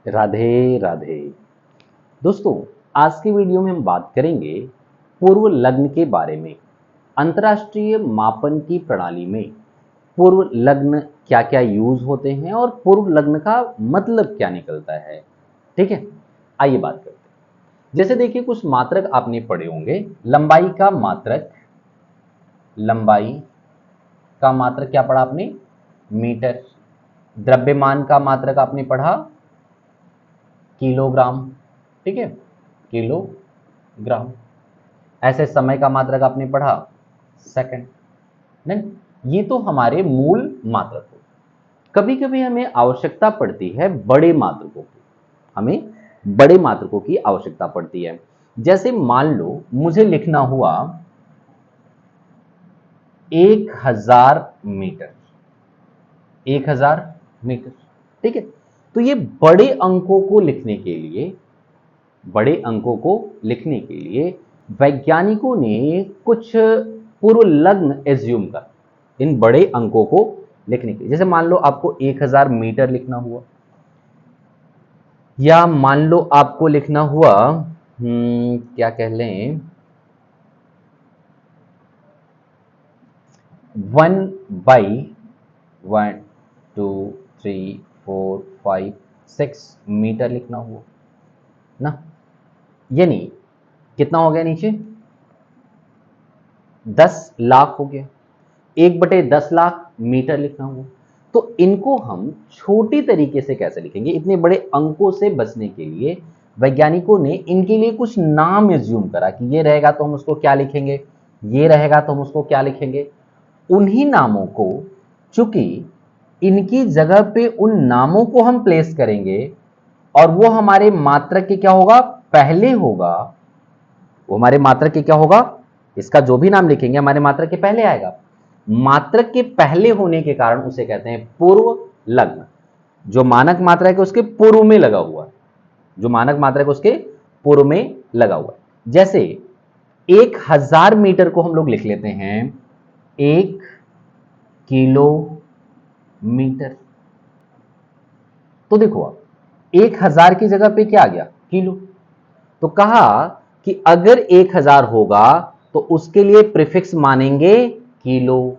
राधे राधे। दोस्तों, आज की वीडियो में हम बात करेंगे पूर्व लग्न के बारे में। अंतर्राष्ट्रीय मापन की प्रणाली में पूर्व लग्न क्या क्या यूज होते हैं और पूर्व लग्न का मतलब क्या निकलता है। ठीक है, आइए बात करते हैं। जैसे देखिए, कुछ मात्रक आपने पढ़े होंगे। लंबाई का मात्रक, लंबाई का मात्रक क्या पढ़ा आपने? मीटर। द्रव्यमान का मात्रक आपने पढ़ा किलोग्राम। ठीक है, किलोग्राम। ऐसे समय का मात्रक आपने पढ़ा सेकंड। नहीं, ये तो हमारे मूल मात्रक हो। कभी कभी हमें आवश्यकता पड़ती है बड़े मात्रकों की, हमें बड़े मात्रकों की आवश्यकता पड़ती है। जैसे मान लो मुझे लिखना हुआ 1000 मीटर, 1000 मीटर। ठीक है, तो ये बड़े अंकों को लिखने के लिए, बड़े अंकों को लिखने के लिए वैज्ञानिकों ने कुछ पूर्व लग्न एज्यूम कर इन बड़े अंकों को लिखने के लिए। जैसे मान लो आपको 1000 मीटर लिखना हुआ, या मान लो आपको लिखना हुआ क्या कह लें, 1/1, 2, 3, 4, 5, 6 मीटर लिखना हुआ ना। यानी कितना हो गया नीचे? 10 लाख हो गया। 1/10 लाख मीटर लिखना हुआ। तो इनको हम छोटी तरीके से कैसे लिखेंगे? इतने बड़े अंकों से बचने के लिए वैज्ञानिकों ने इनके लिए कुछ नाम एज्यूम करा कि ये रहेगा तो हम उसको क्या लिखेंगे, ये रहेगा तो हम उसको क्या लिखेंगे। उन्हीं नामों को, चूंकि इनकी जगह पे उन नामों को हम प्लेस करेंगे और वो हमारे मात्रक के क्या होगा, पहले होगा। वो हमारे मात्रक के क्या होगा, इसका जो भी नाम लिखेंगे हमारे मात्रक के पहले आएगा। मात्रक के पहले होने के कारण उसे कहते हैं पूर्व लग्न। जो मानक मात्रक है उसके पूर्व में लगा हुआ है, जो मानक मात्रक है उसके पूर्व में लगा हुआ है। जैसे 1000 मीटर को हम लोग लिख लेते हैं 1 किलोमीटर। तो देखो, आप 1000 की जगह पे क्या आ गया, किलो। तो कहा कि अगर 1000 होगा तो उसके लिए प्रीफिक्स मानेंगे किलो।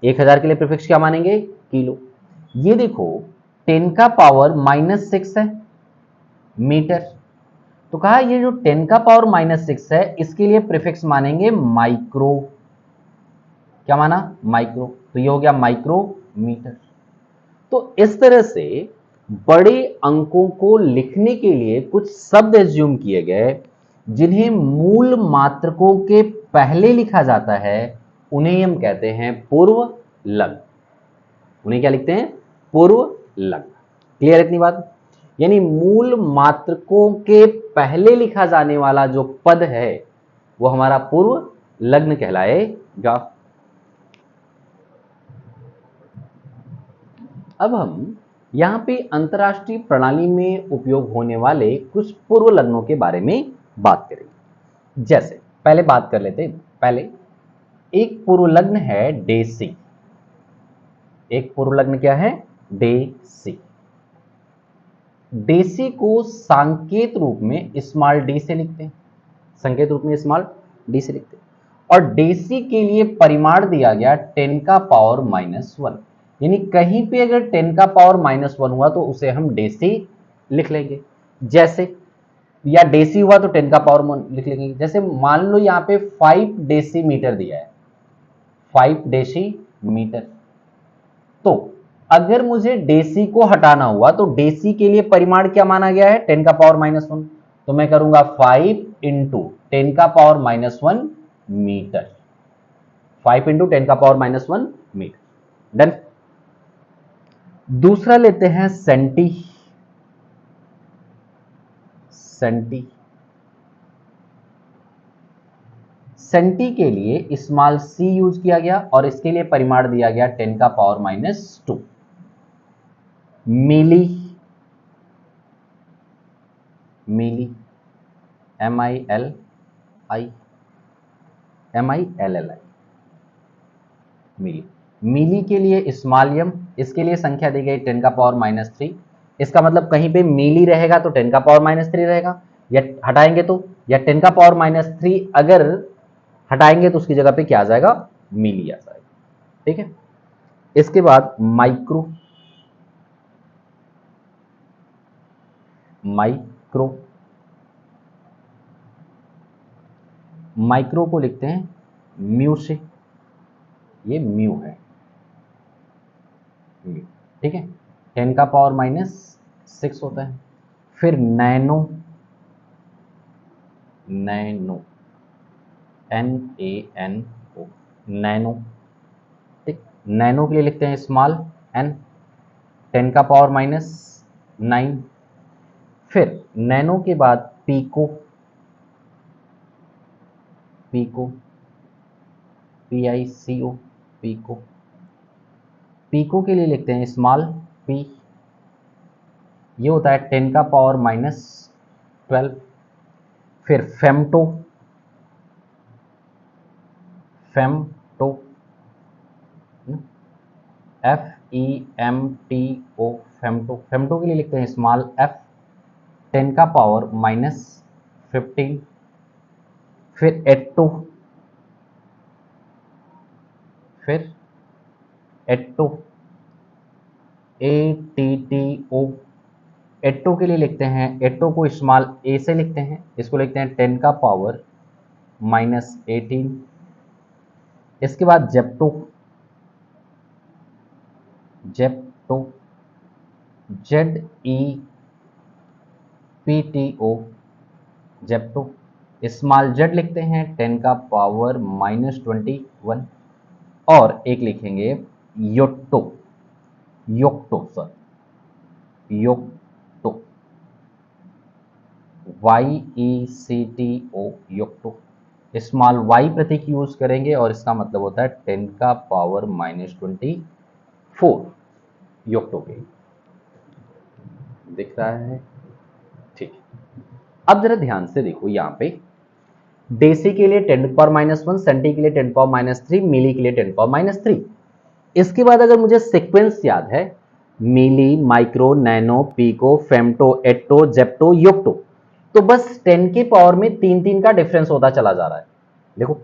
1000 के लिए प्रीफिक्स क्या मानेंगे, किलो। ये देखो 10⁻⁻6 है मीटर। तो कहा ये जो 10⁻⁻6 है इसके लिए प्रीफिक्स मानेंगे माइक्रो। क्या माना, माइक्रो। तो ये हो गया माइक्रोमीटर। तो इस तरह से बड़े अंकों को लिखने के लिए कुछ शब्द एज्यूम किए गए जिन्हें मूल मात्रकों के पहले लिखा जाता है, उन्हें हम कहते हैं पूर्व लग्न। उन्हें क्या लिखते हैं, पूर्व लग्न। क्लियर इतनी बात? यानी मूल मात्रकों के पहले लिखा जाने वाला जो पद है वो हमारा पूर्व लग्न कहलाएगा। अब हम यहाँ पे अंतरराष्ट्रीय प्रणाली में उपयोग होने वाले कुछ पूर्व लग्नों के बारे में बात करेंगे। जैसे पहले बात कर लेते हैं। पहले एक पूर्व लग्न है डेसी। एक पूर्व लग्न क्या है, डेसी। डेसी को सांकेत रूप में स्मॉल डी से लिखते हैं, संकेत रूप में स्मॉल डी से लिखते हैं। और डेसी के लिए परिमाण दिया गया 10⁻⁻1। यानी कहीं पे अगर 10⁻⁻1 हुआ तो उसे हम डेसी लिख लेंगे। जैसे, या डेसी हुआ तो 10⁻1 लिख लेंगे। जैसे मान लो यहाँ पे 5 डेसीमीटर दिया है, 5 डेसीमीटर। तो अगर मुझे डेसी को हटाना हुआ तो डेसी के लिए परिमाण क्या माना गया है, 10⁻⁻1। तो मैं करूंगा 5 into 10⁻⁻1 metre. 5 into 10⁻⁻1 metre. Done. दूसरा लेते हैं सेंटी। सेंटी, सेंटी के लिए स्मॉल सी यूज किया गया और इसके लिए परिमाण दिया गया 10⁻⁻2। मिली, मिली, MILI, MILLI, मिली। मिली के लिए स्मॉल एम, इसके लिए संख्या दी गई 10⁻³ इसका मतलब कहीं पे मिली रहेगा तो 10 का पावर -3 रहेगा, या हटाएंगे तो, या 10 का पावर -3 अगर हटाएंगे तो उसकी जगह पे क्या आ जाएगा, मिली आ जाएगा। ठीक है, इसके बाद माइक्रो, माइक्रो, माइक्रो को लिखते हैं म्यू से, ये म्यू है, म्यू। ठीक है, 10 का पावर -6 होता है। फिर नैनो, नैनो, NANO, नैनो। ठीक, नैनो के लिए लिखते हैं स्मॉल n, 10 का पावर -9। फिर नैनो के बाद pico, pico, PICO, pico. Pico के लिए लिखते हैं स्मॉल p, ये होता है 10 का पावर -12। फिर femto, femto, FEMTO, femto. Femto के लिए लिखते हैं स्मॉल f, 10 का पावर -15। फिर एट्टो, फिर एट्टो, ATTO। एट्टो के लिए लिखते हैं, एट्टो को स्मॉल a से लिखते हैं, इसको लिखते हैं 10 का पावर -18। इसके बाद Zepto, Zepto, ZEPTO, Zepto. Small Z लिखते हैं 10 का पावर -21। और एक लिखेंगे योट्टो, योक्टो सॉरी, योक्टो, YECTO, योक्टो। स्मॉल y प्रतीक यूज करेंगे और इसका मतलब होता है 10 का पावर -24, योक्टो के। दिख रहा है? ठीक। अब जरा ध्यान से देखो, यहाँ पे डेसी के लिए 10 टू पावर -1, सेंटी के लिए 10 पावर -3, मिली के लिए 10 पावर -3। इसके बाद अगर मुझे सीक्वेंस याद है, milli, micro, nano, pico, femto, atto, zepto, yocto, तो बस 10 के पावर में 3-3 का डिफरेंस होता चला जा रहा है। देखो,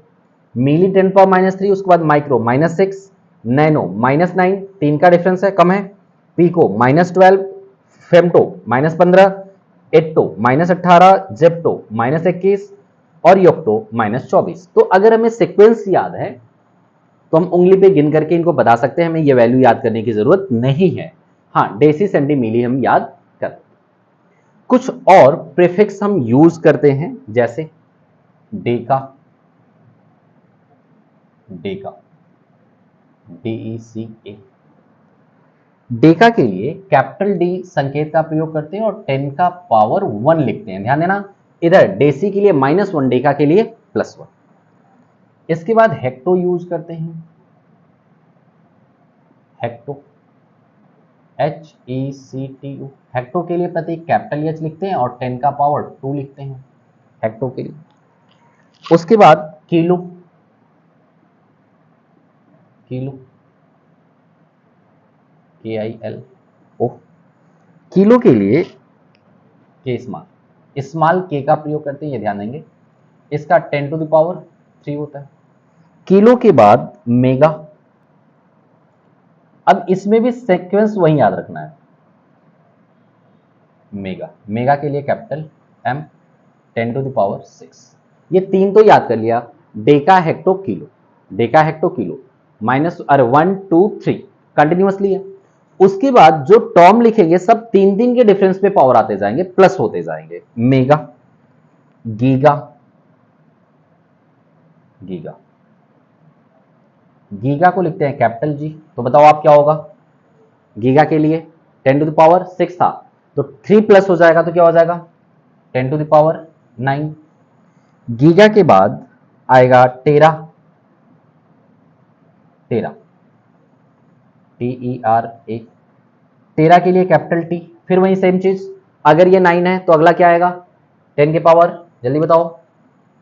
मिली 10 पावर -3, उसके बाद माइक्रो -6, नैनो -9, 3 का डिफरेंस है, कम है। पीको -12, फेमटो -15, एट्टो -18, जेप्टो -21 और योक्टो -24। तो अगर हमें सीक्वेंस याद है तो हम उंगली पे गिन करके इनको बता सकते हैं, हमें ये वैल्यू याद करने की जरूरत नहीं है। हाँ, डेसी, सेंटी, मिली हम याद कर। कुछ और प्रीफिक्स हम यूज करते हैं, जैसे डेका, डेका, DECA। डेका के लिए कैपिटल डी संकेत का प्रयोग करते हैं और 10 का पावर 1 लिखते हैं। ध्यान देना, इधर डेसी के लिए -1, डेका के लिए +1। इसके बाद हेक्टो यूज करते हैं, हेक्टो, HECTO। हेक्टो के लिए प्रतीक कैपिटल H लिखते हैं और 10 का पावर 2 लिखते हैं हेक्टो के लिए। उसके बाद किलो, किलो, KILO। किलो के लिए के स्मॉल, स्मॉल के का प्रयोग करते हैं, ये ध्यान देंगे। इसका 10 टू द पावर 3 होता है। किलो के बाद मेगा। अब इसमें भी सीक्वेंस वही याद रखना है, मेगा, मेगा के लिए capital M, 10 to the power 6। ये 3 तो याद कर लिया, deca, hecto, kilo, deca, hecto, kilo, -1 2 3 continuously है। उसके बाद जो टर्म लिखेंगे सब 3-3 के डिफरेंस पे पावर आते जाएंगे, प्लस होते जाएंगे। मेगा, गीगा, गीगा, गीगा को लिखते हैं कैपिटल G। तो बताओ आप क्या होगा, गीगा के लिए 10 टू द पावर 6 था, तो 3 प्लस हो जाएगा तो क्या हो जाएगा, 10 टू द पावर 9। गीगा के बाद आएगा टेरा, टेरा, TERA। टेरा के लिए कैपिटल T। फिर वही सेम चीज, अगर ये 9 है तो अगला क्या आएगा, 10 के पावर, जल्दी बताओ,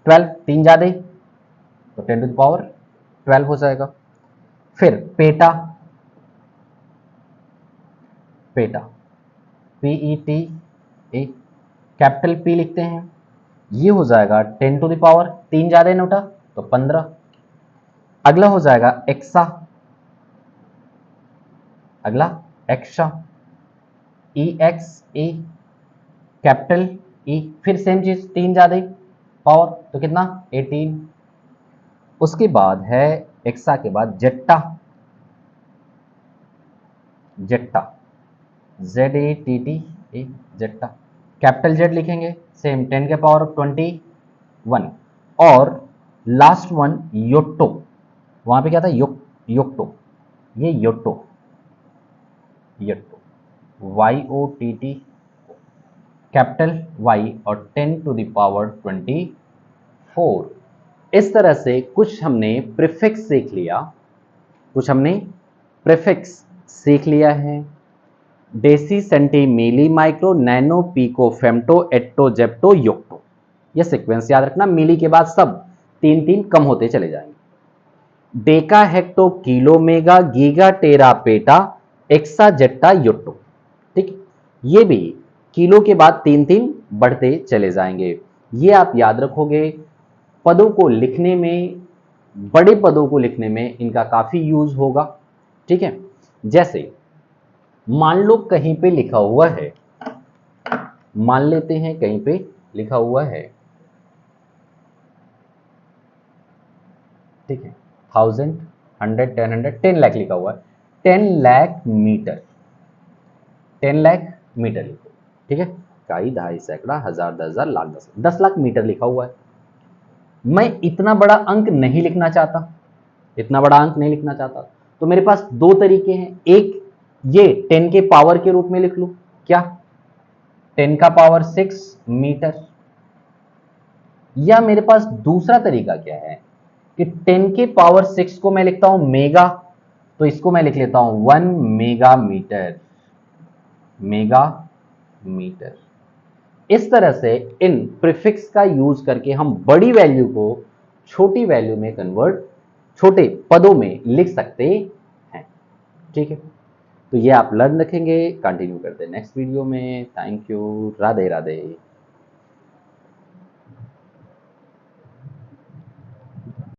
12, 3 ज्यादा तो 10 टू द पावर 12 हो जाएगा। फिर PETA, PETA, PET A, capital P लिखते हैं, ये हो जाएगा 10 टू द पावर, 3 ज्यादा है नोटा तो 15। अगला हो जाएगा एक्सा, अगला एक्सा, EXA, कैपिटल E, फिर सेम चीज 3 ज्यादा पावर तो कितना 18। उसके बाद है एक्सा के बाद जेट्टा, जेट्टा ZETTA, जेट्टा, कैपिटल जेड लिखेंगे, सेम 10 के पावर 21। और लास्ट वन योट्टो, वहां पे क्या था योक्टो, ये योट्टो, योट्टो YOTT, कैपिटल Y और 10 टू द पावर 24। इस तरह से कुछ हमने प्रीफिक्स सीख लिया, कुछ हमने प्रीफिक्स सीख लिया है। Deci, centi, milli, micro, nano, pico, femto, atto, zepto, yocto, ये सीक्वेंस याद रखना। मिली के बाद सब 3-3 कम होते चले जाएंगे। Deca, hecto, kilo, mega, giga, tera, peta, exa, zetta, yotta, ठीक। ये भी किलो के बाद 3-3 बढ़ते चले जाएंगे। ये आप याद रखोगे। पदों को लिखने में, बड़े पदों को लिखने में इनका काफी यूज होगा, ठीक है। जैसे मान लो कहीं पे लिखा हुआ है, मान लेते हैं कहीं पे लिखा हुआ है, ठीक है, 1000, 100, 10 100, 10 लाख लिखा हुआ है, 10 लाख मीटर, 10 लाख मीटर लिखो, ठीक है। काई, दहाई, सैकड़ा, हजार, 10,000, लाख, 10 लाख मीटर लिखा हुआ है। मैं इतना बड़ा अंक नहीं लिखना चाहता, इतना बड़ा अंक नहीं लिखना चाहता, तो मेरे पास दो तरीके हैं। एक, ये 10 के पावर के रूप में लिख लूं, क्या 10 का पावर 6 मीटर। या मेरे पास दूसरा तरीका क्या है कि 10 के पावर 6 को मैं लिखता हूं मेगा, तो इसको मैं लिख लेता हूं 1 मेगा मीटर, मेगा मीटर। इस तरह से इन प्रीफिक्स का यूज करके हम बड़ी वैल्यू को छोटी वैल्यू में कन्वर्ट, छोटे पदों में लिख सकते हैं, ठीक है। तो ये आप लर्न रखेंगे, कंटिन्यू करते हैं नेक्स्ट वीडियो में। Thank you, Radhe Radhe.